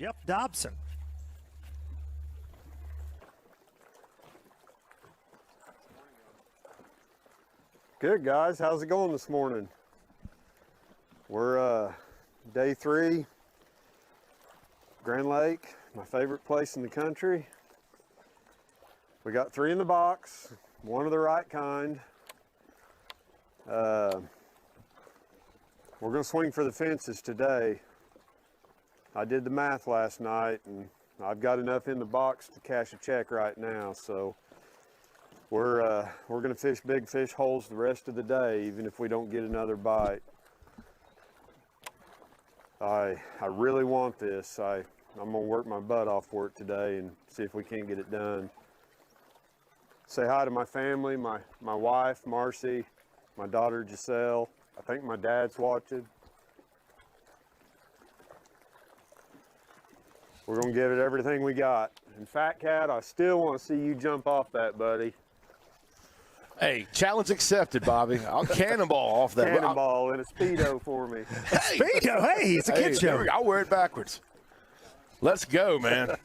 Jeff Dobson. Good, guys. How's it going this morning? We're day 3, Grand Lake, my favorite place in the country. We got 3 in the box, one of the right kind. We're gonna swing for the fences today. I did the math last night and I've got enough in the box to cash a check right now, so we're gonna fish big fish holes the rest of the day, even if we don't get another bite. I really want this. I'm gonna work my butt off for it today and see if we can't get it done. Say hi to my family, my wife, Marcy, my daughter, Giselle. I think my dad's watching. We're gonna give it everything we got. And Fat Cat, I still want to see you jump off that, buddy. Hey, challenge accepted, Bobby. I'll cannonball off that. Cannonball in a Speedo for me. Hey. Speedo, hey, it's a kid show. I'll wear it backwards. Let's go, man.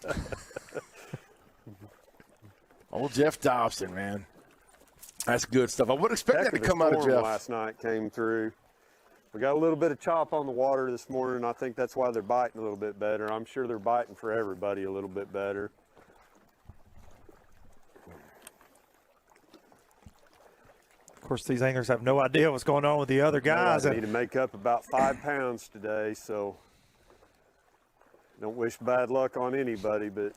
Old Jeff Dobson, man. That's good stuff. I would expect that to come out of Jeff. Last night came through. We got a little bit of chop on the water this morning. I think that's why they're biting a little bit better. I'm sure they're biting for everybody a little bit better. Of course, these anglers have no idea what's going on with the other guys. I need to make up about 5 pounds today, so don't wish bad luck on anybody, but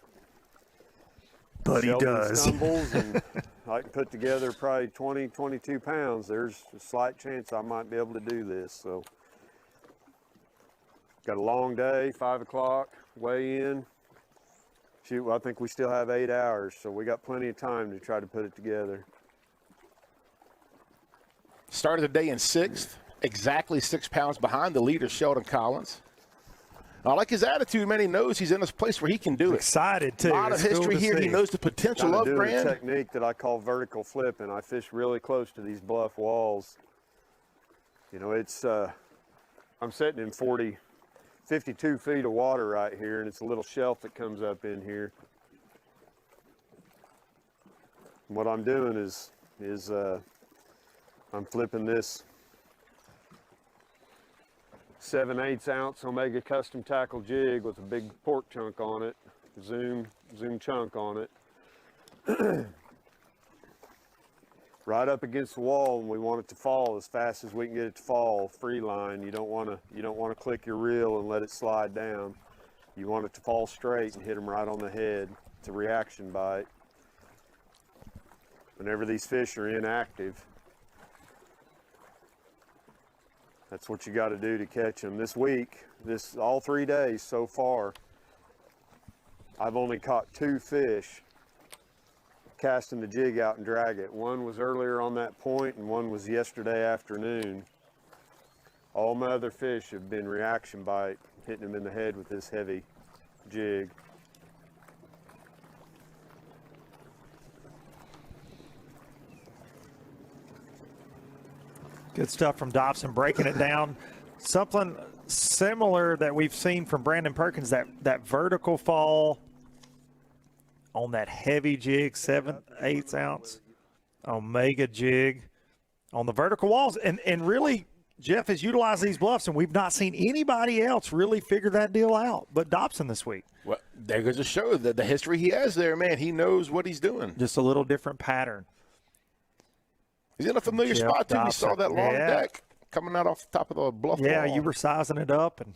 he does. Stumbles and I can put together probably 20, 22 pounds. There's a slight chance I might be able to do this. So got a long day, 5 o'clock, weigh in. Shoot, well, I think we still have 8 hours, so we got plenty of time to try to put it together. Started the day in 6th, exactly 6 pounds behind the leader, Sheldon Collins. I like his attitude, man. He knows he's in this place where he can do it. Excited, too. A lot of history here. He knows the potential of Grand. A technique that I call vertical flipping. I fish really close to these bluff walls. You know, it's, I'm sitting in 52 feet of water right here, and it's a little shelf that comes up in here. And what I'm doing is I'm flipping this 7/8 ounce Omega custom tackle jig with a big pork chunk on it, zoom chunk on it. Right up against the wall, and we want it to fall as fast as we can get it to fall. Free line. You don't want to click your reel and let it slide down. You want it to fall straight and hit them right on the head. It's a reaction bite. Whenever these fish are inactive, that's what you got to do to catch them. This week, all 3 days so far, I've only caught 2 fish casting the jig out and drag it. One was earlier on that point and one was yesterday afternoon. All my other fish have been reaction bite, hitting them in the head with this heavy jig. Good stuff from Dobson, breaking it down. Something similar that we've seen from Brandon Perkins, that vertical fall on that heavy jig, 7/8 ounce Omega jig on the vertical walls. And really, Jeff has utilized these bluffs, and we've not seen anybody else really figure that deal out but Dobson this week. Well, there goes to show that the history he has there, man. He knows what he's doing. Just a little different pattern. He's in a familiar Jeff spot, too. Dobson. We saw that long deck coming out off the top of the bluff wall. Yeah, you were sizing it up and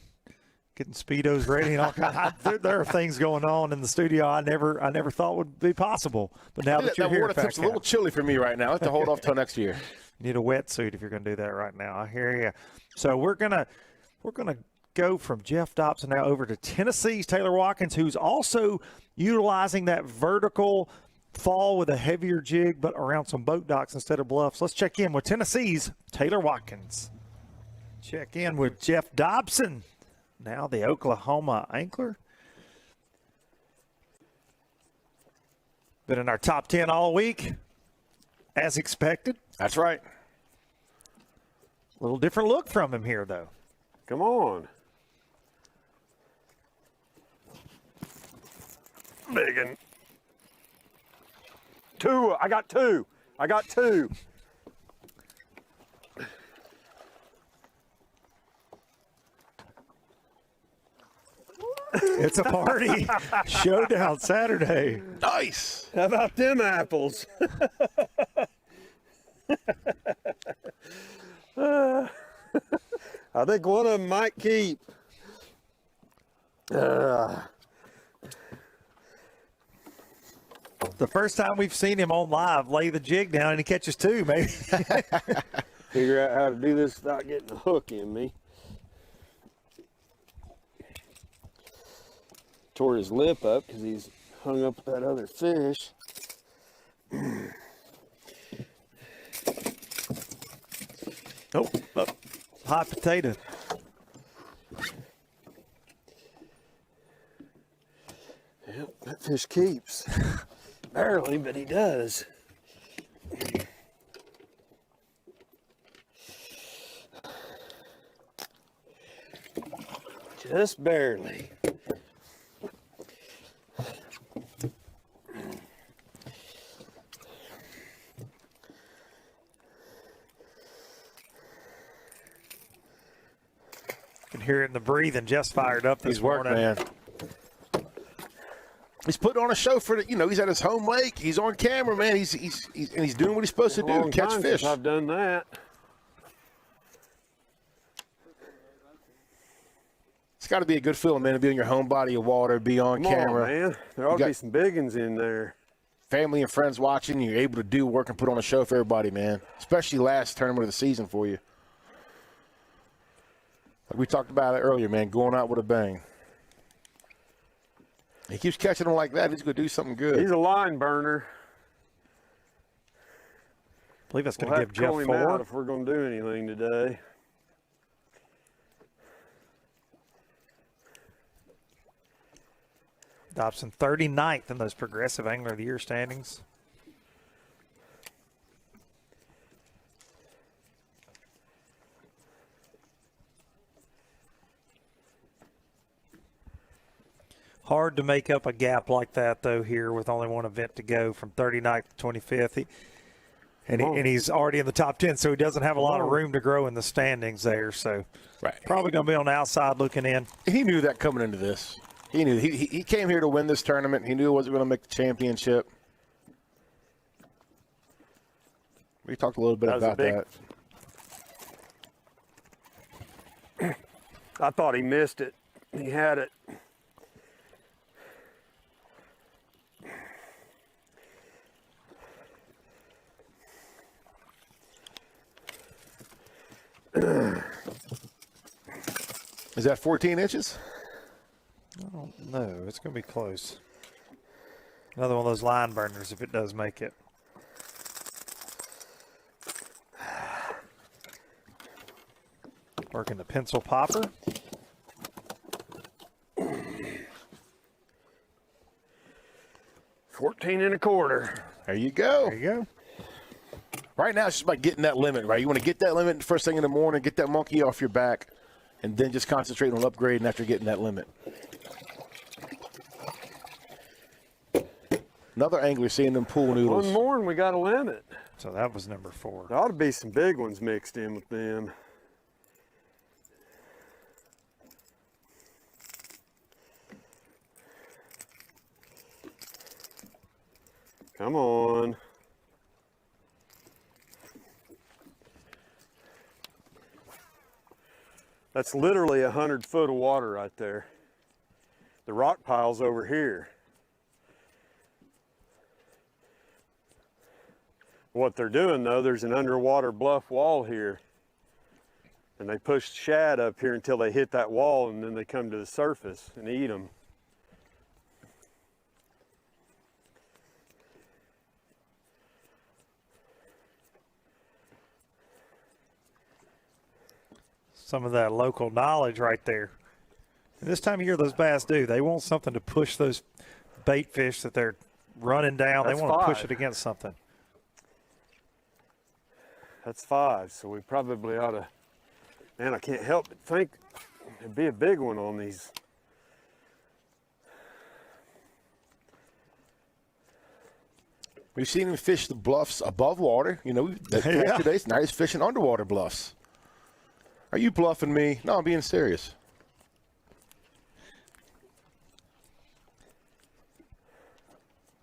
getting Speedos ready and all kinds. There are things going on in the studio I never thought would be possible. But now that you're here, water tip's a little chilly for me right now. I have to hold off till next year. You need a wetsuit if you're going to do that right now. I hear you. So we're gonna go from Jeff Dobson now over to Tennessee's Taylor Watkins, who's also utilizing that vertical fall with a heavier jig, but around some boat docks instead of bluffs. Let's check in with Tennessee's Taylor Watkins. Check in with Jeff Dobson, now the Oklahoma angler. Been in our top 10 all week, as expected. That's right. A little different look from him here, though. Come on. Big one. Two. I got two. I got two. It's a party. Showdown Saturday. Nice. How about them apples? I think one of them might keep. The first time we've seen him on live lay the jig down and he catches two, maybe. Figure out how to do this without getting a hook in me. Tore his lip up because he's hung up with that other fish. Oh, hot potato. Yep, that fish keeps. Barely, but he does. Just barely. Can hear it in the breathing. Just fired up this He's worked, morning. man. He's putting on a show for the, he's at his home lake. He's on camera, man. He's doing what he's supposed to do, catch fish. I've done that. It's got to be a good feeling, man, to be in your home body of water, be on Come camera. on, man. There ought to be some big ones in there. Family and friends watching. You're able to do work and put on a show for everybody, man. Especially last tournament of the season for you. Like we talked about it earlier, man, going out with a bang. He keeps catching them like that. He's going to do something good. He's a line burner. I believe that's going We'll to have give to call Jeff him out 4. if we're going to do anything today. Dobson 39th in those Progressive Angler of the Year standings. Hard to make up a gap like that, though, here with only one event to go from 39th to 25th. And he's already in the top 10, so he doesn't have a lot of room to grow in the standings there. So Right. probably going to be on the outside looking in. He knew that coming into this. He knew. He came here to win this tournament. He knew he wasn't going to make the championship. We talked a little bit about that. I thought he missed it. He had it. Is that 14 inches? I don't know. It's going to be close. Another one of those line burners if it does make it. Working the pencil popper. $14.25. There you go. There you go. Right now, it's just about getting that limit, right? You want to get that limit first thing in the morning, get that monkey off your back, and then just concentrate on upgrading after getting that limit. Another angler seeing them pool noodles. One more and we got a limit. So that was number 4. There ought to be some big ones mixed in with them. Come on. That's literally 100 foot of water right there. The rock pile's over here. What they're doing though, there's an underwater bluff wall here. And they push shad up here until they hit that wall and then they come to the surface and eat them. Some of that local knowledge right there. And this time of year, those bass do. They want something to push those bait fish that they're running down. That's they want to push 5. it against something. That's 5, so we probably ought to, man, I can't help but think it'd be a big one on these. We've seen him fish the bluffs above water. You know, yesterday, now he's fishing underwater bluffs. Are you bluffing me? No, I'm being serious.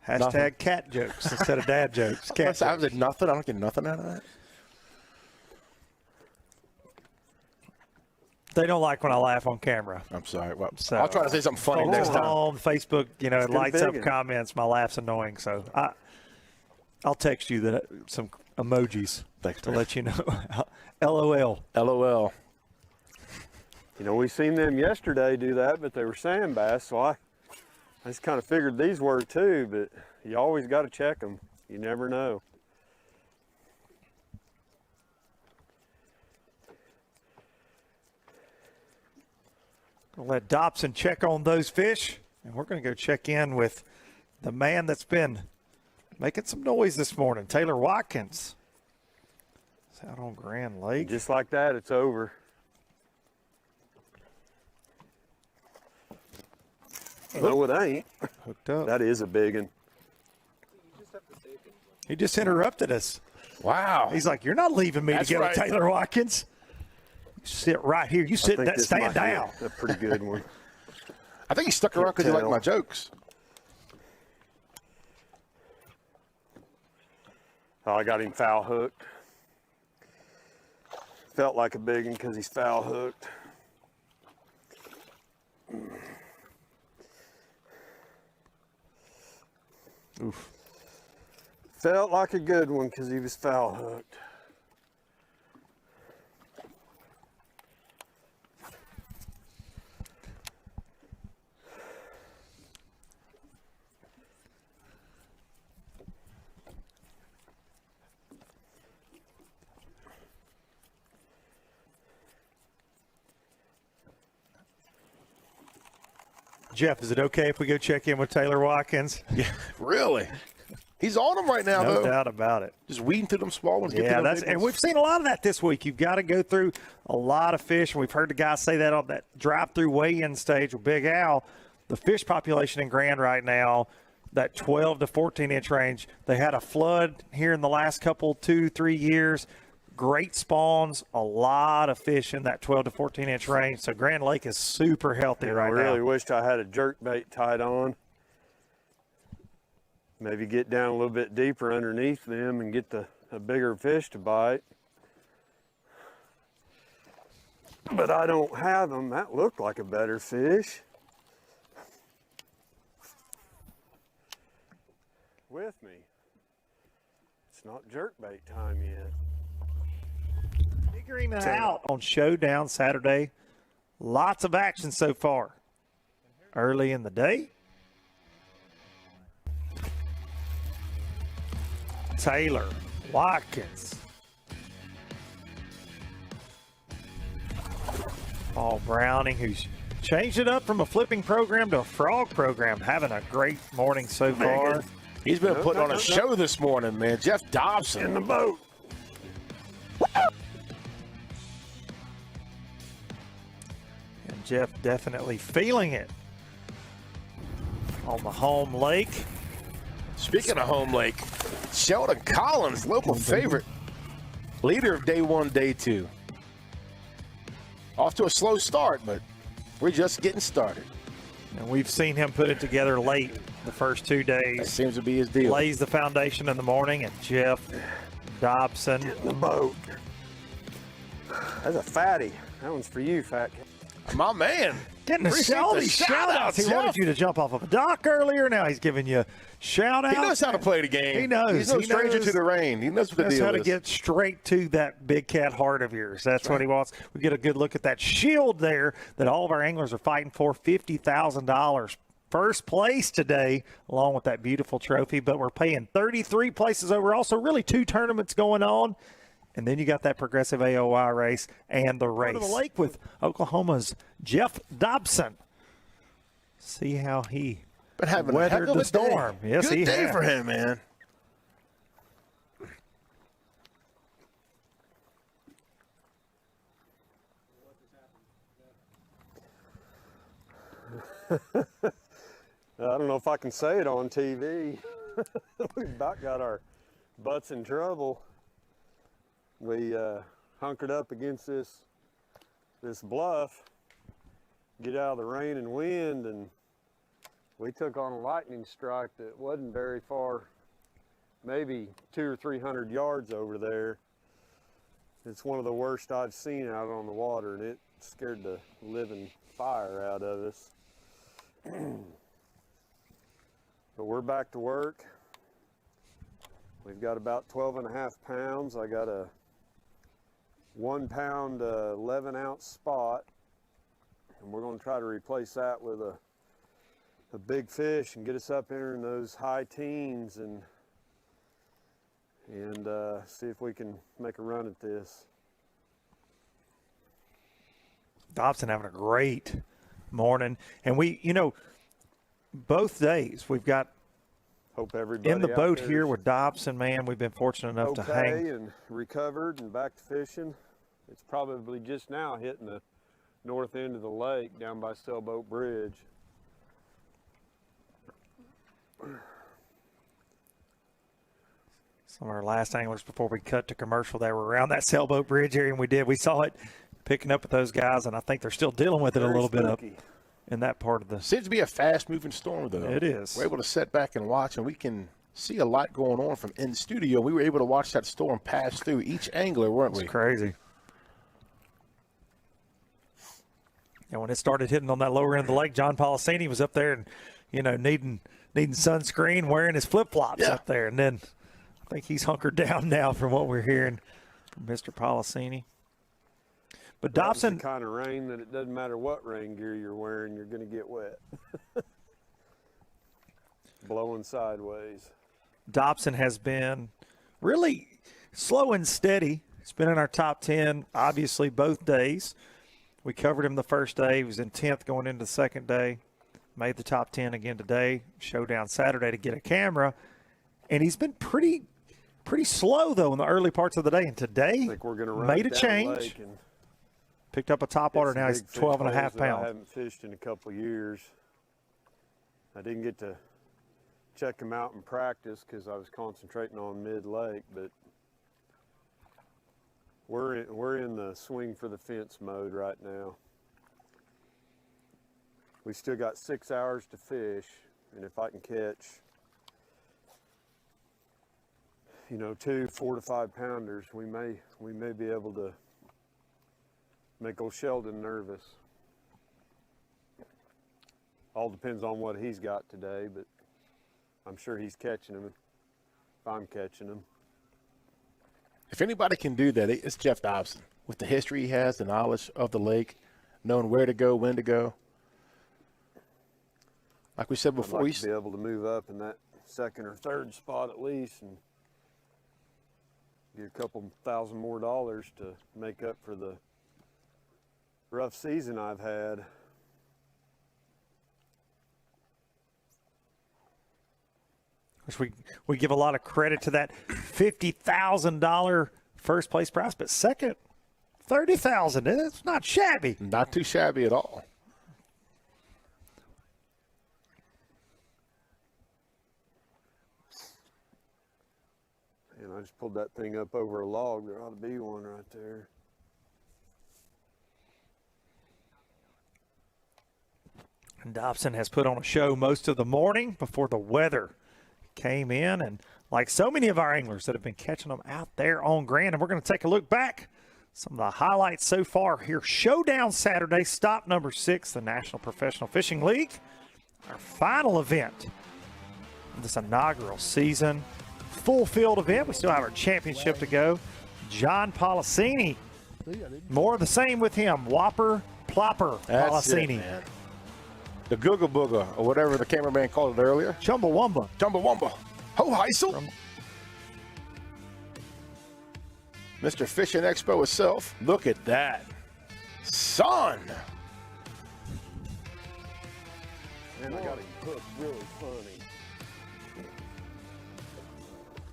Hashtag cat jokes instead of dad jokes. Cat I jokes. said nothing. I don't get nothing out of that. They don't like when I laugh on camera. I'm sorry. Well, So, I'll try to say something funny next time. On Facebook, you know, it lights up biggin'. comments. My laugh's annoying, so I'll text you some emojis Thanks, to man. let you know. LOL. LOL. You know, we seen them yesterday do that, but they were sand bass, so I just kind of figured these were too, but you always got to check them. You never know. We'll let Dobson check on those fish, and we're going to go check in with the man that's been making some noise this morning, Taylor Watkins. It's out on Grand Lake. Just like that, it's over. No, it ain't. Hooked up. That is a big one. He just interrupted us. Wow. He's like, "You're not leaving me That's to go right. with Taylor Watkins. You sit right here. You sit I think that, this stand might be down." a pretty good one. I think he stuck around because he liked my jokes. Oh, I got him foul hooked. Felt like a big one because he's foul hooked. Oof. Felt like a good one because he was foul hooked. Jeff, is it okay if we go check in with Taylor Watkins? Yeah, really? He's on them right now, No though. doubt about it. Just weeding through them small ones. Yeah, and we've seen a lot of that this week. You've got to go through a lot of fish, and we've heard the guys say that on that drive-through weigh-in stage with Big Al. The fish population in Grand right now, that 12 to 14-inch range, they had a flood here in the last couple, 2-3 years. Great spawns, a lot of fish in that 12 to 14-inch range. So Grand Lake is super healthy I right really now. wished I had a jerk bait tied on. Maybe get down a little bit deeper underneath them and get a bigger fish to bite. But I don't have them. That looked like a better fish. With me. It's not jerk bait time yet. Figuring it out on Showdown Saturday. Lots of action so far. Early in the day. Taylor Watkins. Paul Browning, who's changed it up from a flipping program to a frog program, having a great morning so far. He's been putting on a show this morning, man. Jeff Dobson. In the boat. And Jeff definitely feeling it on the home lake. Speaking of home lake, Sheldon Collins, local favorite, leader of day one, day two. Off to a slow start, but we're just getting started. And we've seen him put it together late the first 2 That days. seems to be his deal. Lays the foundation in the morning, and Jeff Dobson. In the boat. That's a fatty. That one's for you, fat cat. My man. Getting Appreciate all the these shout-outs, shout-outs. He Jeff. wanted you to jump off of a dock earlier. Now he's giving you shout-outs. He knows how to play the game. He knows. He's no He stranger knows. to the rain. He knows what the That's deal how to is. get straight to that big cat heart of yours. That's what he wants. We get a good look at that shield there that all of our anglers are fighting for, $50,000. First place today, along with that beautiful trophy, but we're paying 33 places overall, so really 2 tournaments going on. And then you got that progressive AOY race and the race. To the lake with Oklahoma's Jeff Dobson. See how he Been having a weathered heck of the a storm. Day. Yes, Good he day has. for him, man. I don't know if I can say it on TV. We about got our butts in trouble. We hunkered up against this bluff, get out of the rain and wind, and we took on a lightning strike that wasn't very far, maybe 200 or 300 yards over there. It's one of the worst I've seen out on the water, and it scared the living fire out of us. But we're back to work. We've got about 12.5 pounds. I got a 1 pound, 11 ounce spot, and we're going to try to replace that with a big fish and get us up here in those high teens and see if we can make a run at this. Dobson having a great morning, and we, both days we've got Hope everybody in the out boat there here is with Dobson. Man, we've been fortunate enough to okay hang. and recovered and back to fishing. It's probably just now hitting the north end of the lake down by Sailboat Bridge. Some of our last anglers before we cut to commercial, they were around that Sailboat Bridge area, and we saw it picking up with those guys, and I think they're still dealing with it Very a little bit up spooky. in that part of the. Seems to be a fast-moving storm, though. It is. We're able to sit back and watch, and we can see a lot going on from in studio. We were able to watch that storm pass through each angler, weren't we? It's crazy. And when it started hitting on that lower end of the lake, John Policini was up there and, needing sunscreen, wearing his flip-flops up there. And then I think he's hunkered down now from what we're hearing from Mr. Policini. But Dobson, the kind of rain that it doesn't matter what rain gear you're wearing, you're going to get wet. Blowing sideways. Dobson has been really slow and steady. He's been in our top 10, obviously, both days. We covered him the first day. He was in 10th going into the second day. Made the top 10 again today. Showdown Saturday to get a camera. And he's been pretty slow, though, in the early parts of the day. And today, I think we're gonna run made a down the change. lake and Picked up a top water. get Now some he's big fish 12 and a half holes that I pounds. haven't fished in a couple years. I didn't get to check them out in practice because I was concentrating on mid-lake, but we're in the swing for the fence mode right now. We still got 6 hours to fish, and if I can catch, 2 4 to 5 pounders, we may be able to make old Sheldon nervous. All depends on what he's got today, but I'm sure he's catching them if I'm catching them. If anybody can do that, it's Jeff Dobson. With the history he has, the knowledge of the lake, knowing where to go, when to go. Like we said before, I'd like to be able to move up in that second or third spot at least and get a couple $1,000 more to make up for the rough season I've had. Which we give a lot of credit to that $50,000 first place prize, but second, $30,000. It's not shabby. not too shabby at all. And I just pulled that thing up over a log. There ought to be one right there. And Dobson has put on a show most of the morning before the weather came in. And like so many of our anglers that have been catching them out there on Grand, and we're going to take a look back. Some of the highlights so far here. Showdown Saturday, stop number 6, the National Professional Fishing League. Our final event of this inaugural season. Full field event. We still have our championship to go. John Policini. More of the same with him. Whopper, plopper, That's it, Policini. man. The Googa Booga, or whatever the cameraman called it earlier. Chumbawamba. Chumbawamba. Ho Heisel. Mr. Fishing Expo himself. Look at that. Son. Man, I got him hooked really funny.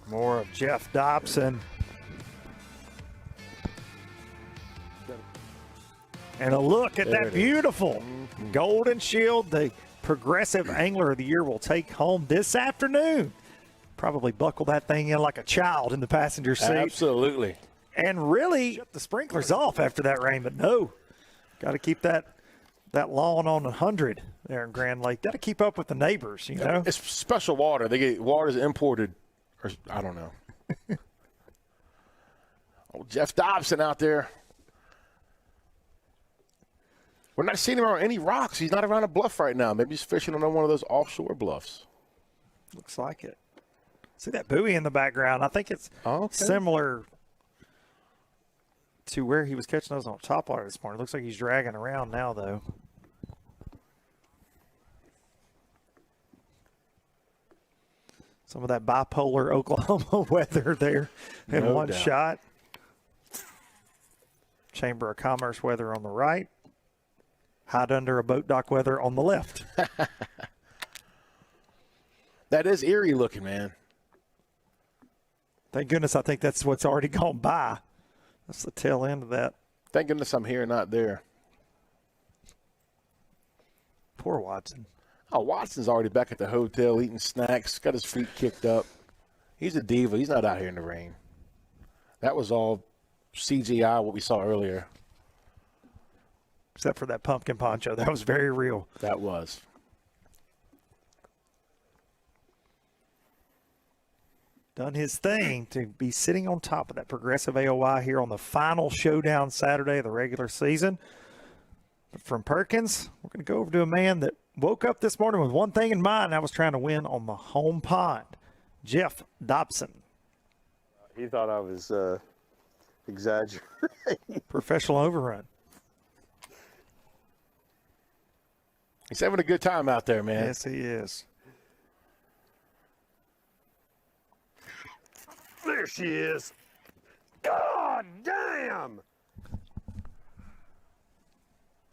More of Jeff Dobson. And a look at There that it is. beautiful Golden Shield. The Progressive Angler of the Year will take home this afternoon probably buckle that thing in like a child in the passenger seat. Absolutely. And really shut the sprinklers off after that rain, but no. Got to keep that lawn on 100 there in Grand Lake. Got to keep up with the neighbors, you know. It's special water. They get water's imported, or I don't know. Oh, Jeff Dobson out there. We're not seeing him around any rocks. He's not around a bluff right now. Maybe he's fishing on one of those offshore bluffs. Looks like it. See that buoy in the background? I think it's similar to where he was catching those on top water this morning. Looks like he's dragging around now, though. Some of that bipolar Oklahoma weather there in No one doubt. shot. Chamber of Commerce weather on the right. Hide under a boat dock weather on the left. That is eerie looking, man. Thank goodness I think that's what's already gone by. That's the tail end of that. Thank goodness I'm here, not there. Poor Watson. Oh, Watson's already back at the hotel eating snacks, got his feet kicked up. He's a diva. He's not out here in the rain. That was all CGI, what we saw earlier. Except for that pumpkin poncho. That was very real. That was. Done his thing to be sitting on top of that Progressive AOY here on the final showdown Saturday of the regular season. But from Perkins, we're going to go over to a man that woke up this morning with one thing in mind. I was trying to win on the home pond. Jeff Dobson. He thought I was exaggerating. Professional overrun. He's having a good time out there, man. Yes, he is. There she is. God damn.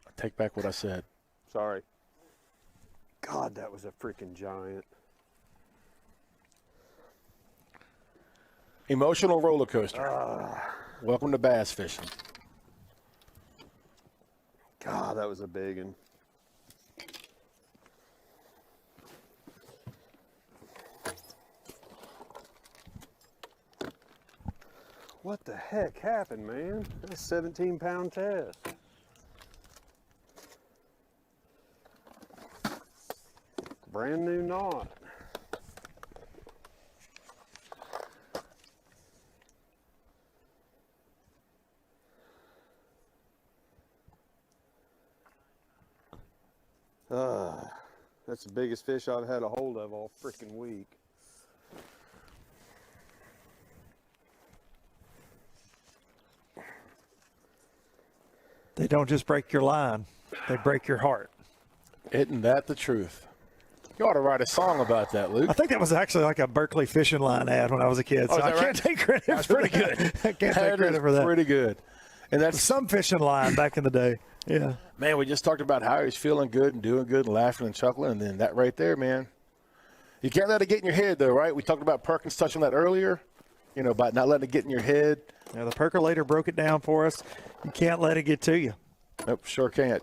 I take back what I said. Sorry. God, that was a freaking giant. Emotional roller coaster. Welcome to bass fishing. God, that was a big one. What the heck happened, man? That's a 17-pound test. Brand new knot. That's the biggest fish I've had a hold of all freaking week. They don't just break your line. They break your heart. Isn't that the truth? You ought to write a song about that, Luke. I think that was actually like a Berkeley fishing line ad when I was a kid. So is I that can't right? take credit That's for pretty that. good. I can't take credit for that. Pretty good. And that's Some fishing line back in the day. Yeah. man, we just talked about how he's feeling good and doing good and laughing and chuckling, and then that right there, man. You can't let it get in your head, though, right? We talked about Perkins touching that earlier, about not letting it get in your head. Yeah, the percolator broke it down for us. You can't let it get to you. Nope, sure can't.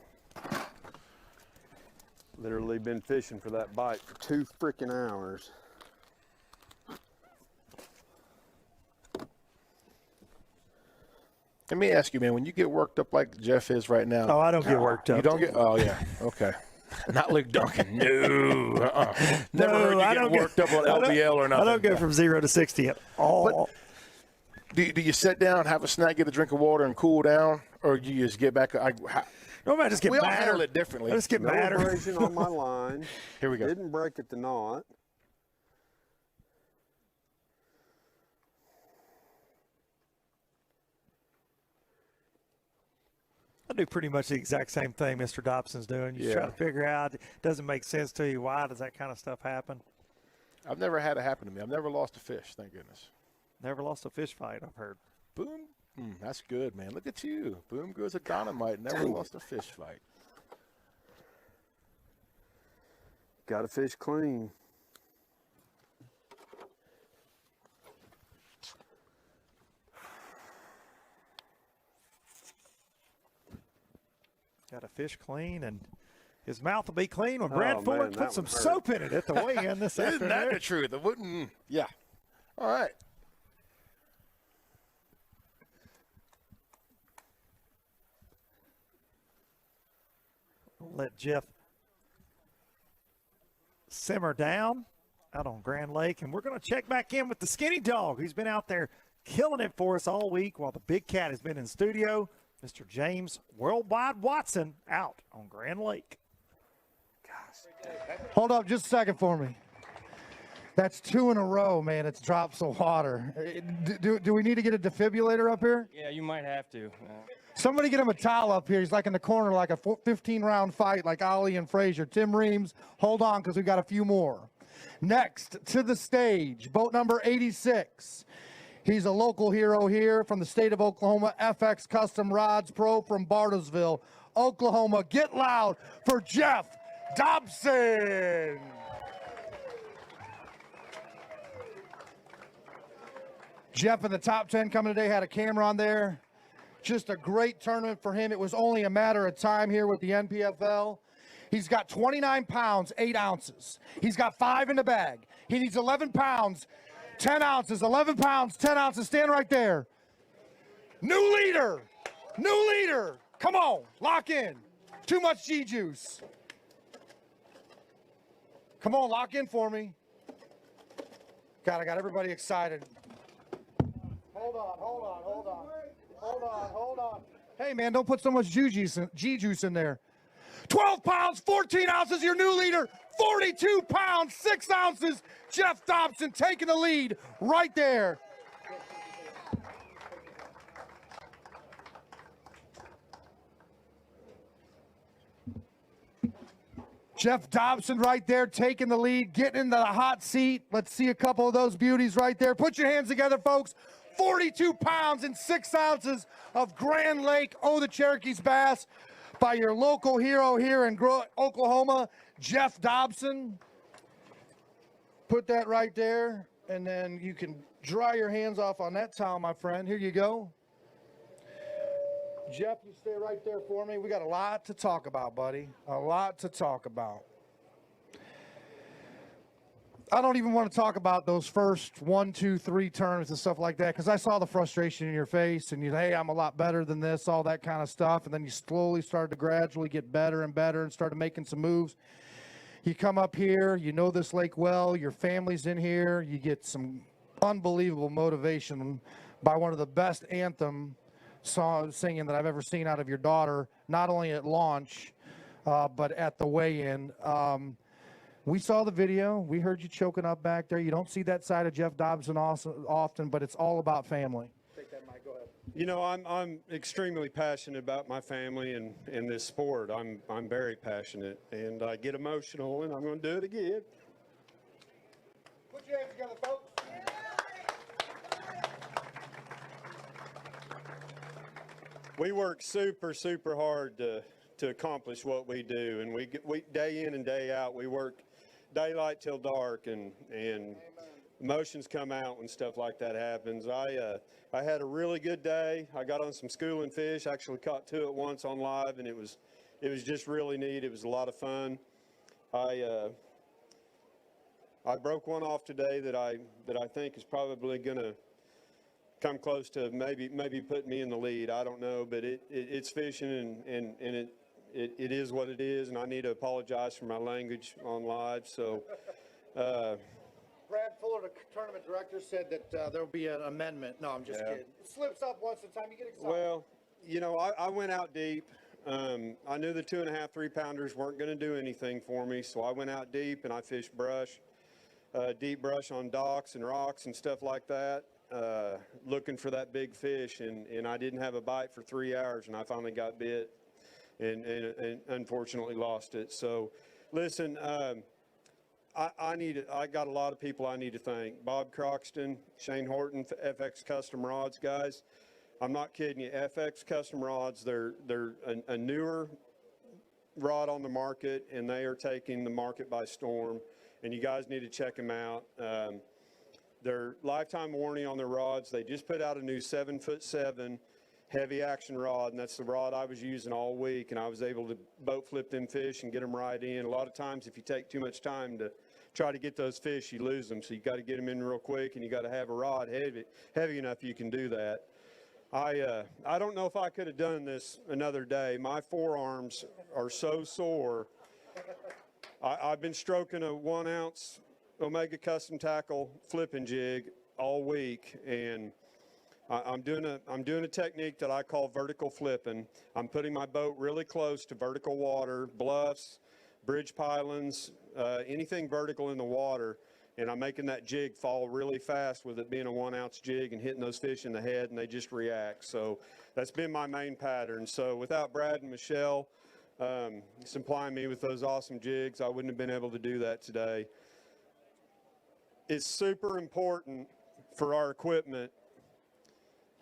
Literally been fishing for that bite for 2 freaking hours. Let me ask you, man, when you get worked up like Jeff is right now. Oh, I don't get worked up. You don't get, oh, yeah, okay. Not Luke Duncan. No. Never heard you I get don't worked up on LBL or nothing. I don't go from 0 to 60 at all. Do you sit down, have a snack, get a drink of water, and cool down? Or do you just get back? No, I just get we all madder. handle it differently. I just get No madder. abrasion on my line. Here we go. Didn't break at the knot. I do pretty much the exact same thing Mr. Dobson's doing. You try to figure out, it doesn't make sense to you. Why does that kind of stuff happen? I've never had it happen to me. I've never lost a fish, thank goodness. Never lost a fish fight, I've heard. Boom. That's good, man. Look at you. Boom goes a dynamite. Never lost a fish fight. Got to fish clean. Got to fish clean and His mouth will be clean when Brad Fuller man, puts some that one soap in it at the weigh-in this Isn't that afternoon. the truth? It wouldn't. Yeah. All right. Let Jeff simmer down out on Grand Lake, and we're going to check back in with the skinny dog who's been out there killing it for us all week while the big cat has been in studio. Mr. James Worldwide Watson out on Grand Lake. Hold up just a second for me. That's 2 in a row, man. It's drops of water. Do we need to get a defibrillator up here? Yeah, you might have to. Somebody get him a towel up here. He's like in the corner like a 15-round fight like Ali and Frazier. Tim Reams, hold on because we've got a few more. Next to the stage, boat number 86. He's a local hero here from the state of Oklahoma, FX Custom Rods Pro from Bartlesville, Oklahoma. Get loud for Jeff Dobson. Jeff in the top 10 coming today, had a camera on there. Just a great tournament for him. It was only a matter of time here with the NPFL. He's got 29 pounds, 8 ounces. He's got 5 in the bag. He needs 11 pounds, 10 ounces, 11 pounds, 10 ounces. Stand right there. New leader. New leader. Come on, lock in. Too much G-juice. Come on, lock in for me. God, I got everybody excited. Hold on. Hey, man, don't put so much G-juice in there. 12 pounds, 14 ounces, your new leader. 42 pounds, 6 ounces. Jeff Dobson taking the lead right there. Jeff Dobson right there taking the lead, getting into the hot seat. Let's see a couple of those beauties right there. Put your hands together, folks. 42 pounds and 6 ounces of Grand Lake, the Cherokee's bass by your local hero here in Oklahoma, Jeff Dobson. Put that right there, and then you can dry your hands off on that towel, my friend. Here you go. Jeff, you stay right there for me. We got a lot to talk about, buddy. A lot to talk about. I don't even want to talk about those first 1, 2, 3 tournaments and stuff like that because I saw the frustration in your face and you, hey, I'm a lot better than this, all that kind of stuff. And then you slowly started to gradually get better and better and started making some moves. You come up here, you know this lake well, your family's in here, you get some unbelievable motivation by one of the best anthem singing that I've ever seen out of your daughter, not only at launch, but at the weigh-in. We saw the video. We heard you choking up back there. You don't see that side of Jeff Dobson often, but it's all about family. Take that mic. Go ahead. You know, I'm extremely passionate about my family and this sport. I'm very passionate, and I get emotional, and I'm going to do it again. Put your hands together, folks. We work super, super hard to accomplish what we do, and we day in and day out, we work daylight till dark, and emotions come out when stuff like that happens. I had a really good day. I got on some schooling fish, actually caught 2 at once on live, and it was just really neat. It was a lot of fun. I broke one off today that I think is probably going to come close to maybe putting me in the lead. I don't know, but it's fishing, and it is what it is, and I need to apologize for my language on live. So, Brad Fuller, the tournament director, said that there will be an amendment. No, I'm just kidding. It slips up once at a time. You get excited. well, you know, I went out deep. I knew the 2.5, 3-pounders weren't going to do anything for me, so I went out deep and I fished brush, deep brush on docks and rocks and stuff like that, looking for that big fish, and I didn't have a bite for 3 hours, and I finally got bit. And unfortunately lost it. So, listen, I got a lot of people I need to thank. Bob Croxton, Shane Horton, FX Custom Rods, guys. I'm not kidding you. FX Custom Rods, they're a newer rod on the market, and they are taking the market by storm. And you guys need to check them out. Their lifetime warranty on their rods. They just put out a new 7'7" heavy action rod, and that's the rod I was using all week, and I was able to boat flip them fish and get them right in. A lot of times if you take too much time to try to get those fish, you lose them, so you got to get them in real quick, and you got to have a rod heavy enough you can do that. I don't know if I could have done this another day. My forearms are so sore. I've been stroking a 1 ounce Omega Custom Tackle flipping jig all week, and I'm doing a technique that I call vertical flipping. I'm putting my boat really close to vertical water, bluffs, bridge pylons, anything vertical in the water, and I'm making that jig fall really fast with it being a 1 ounce jig and hitting those fish in the head, and they just react. So that's been my main pattern. So without Brad and Michelle supplying me with those awesome jigs, I wouldn't have been able to do that today. It's super important for our equipment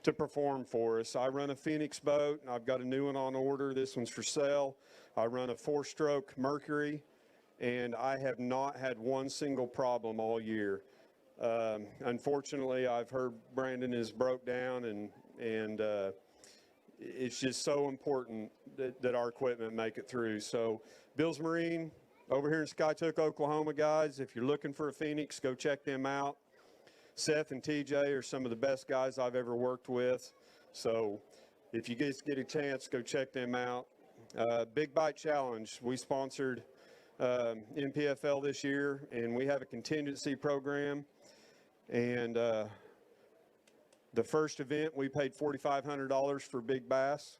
to perform for us. I run a Phoenix boat, and I've got a new one on order. This one's for sale. I run a 4-stroke Mercury, and I have not had one single problem all year. Unfortunately, I've heard Brandon is broke down, and it's just so important that our equipment make it through. So Bill's Marine over here in Skytook, Oklahoma, guys, if you're looking for a Phoenix, go check them out. Seth and TJ are some of the best guys I've ever worked with. So if you guys get a chance, go check them out. Big Bite Challenge, we sponsored NPFL this year, and we have a contingency program. And the first event, we paid $4,500 for big bass.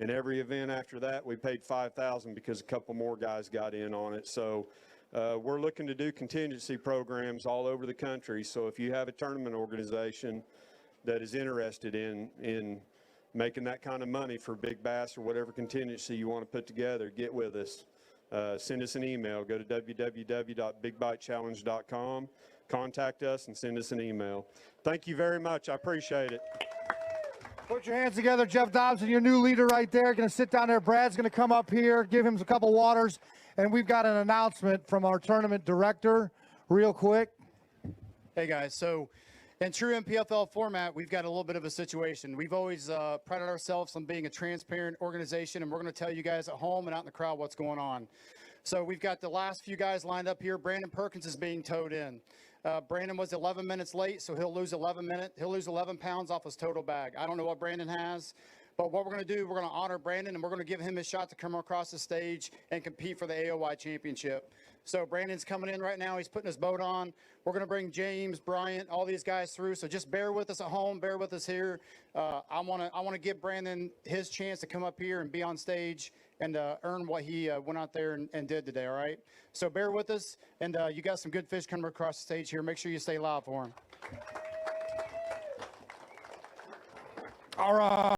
And every event after that, we paid $5,000 because a couple more guys got in on it. So we're looking to do contingency programs all over the country. So if you have a tournament organization that is interested in making that kind of money for big bass or whatever contingency you want to put together, get with us. Send us an email. Go to www.bigbitechallenge.com. Contact us and send us an email. Thank you very much. I appreciate it. Put your hands together, Jeff Dobson, your new leader right there. Going to sit down there. Brad's going to come up here, give him a couple waters, and we've got an announcement from our tournament director real quick. Hey, guys. So in true NPFL format, we've got a little bit of a situation. We've always prided ourselves on being a transparent organization, and we're going to tell you guys at home and out in the crowd what's going on. So we've got the last few guys lined up here. Brandon Perkins is being towed in. Brandon was 11 minutes late, so he'll lose 11 pounds off his total bag. I don't know what Brandon has, but what we're going to do, we're going to honor Brandon, and we're going to give him his shot to come across the stage and compete for the AOY championship. So Brandon's coming in right now. He's putting his boat on. We're going to bring James, Bryant, all these guys through. So just bear with us at home, bear with us here. I want to give Brandon his chance to come up here and be on stage and earn what he went out there and did today, all right? So bear with us, and you got some good fish coming across the stage here. Make sure you stay loud for him. All right.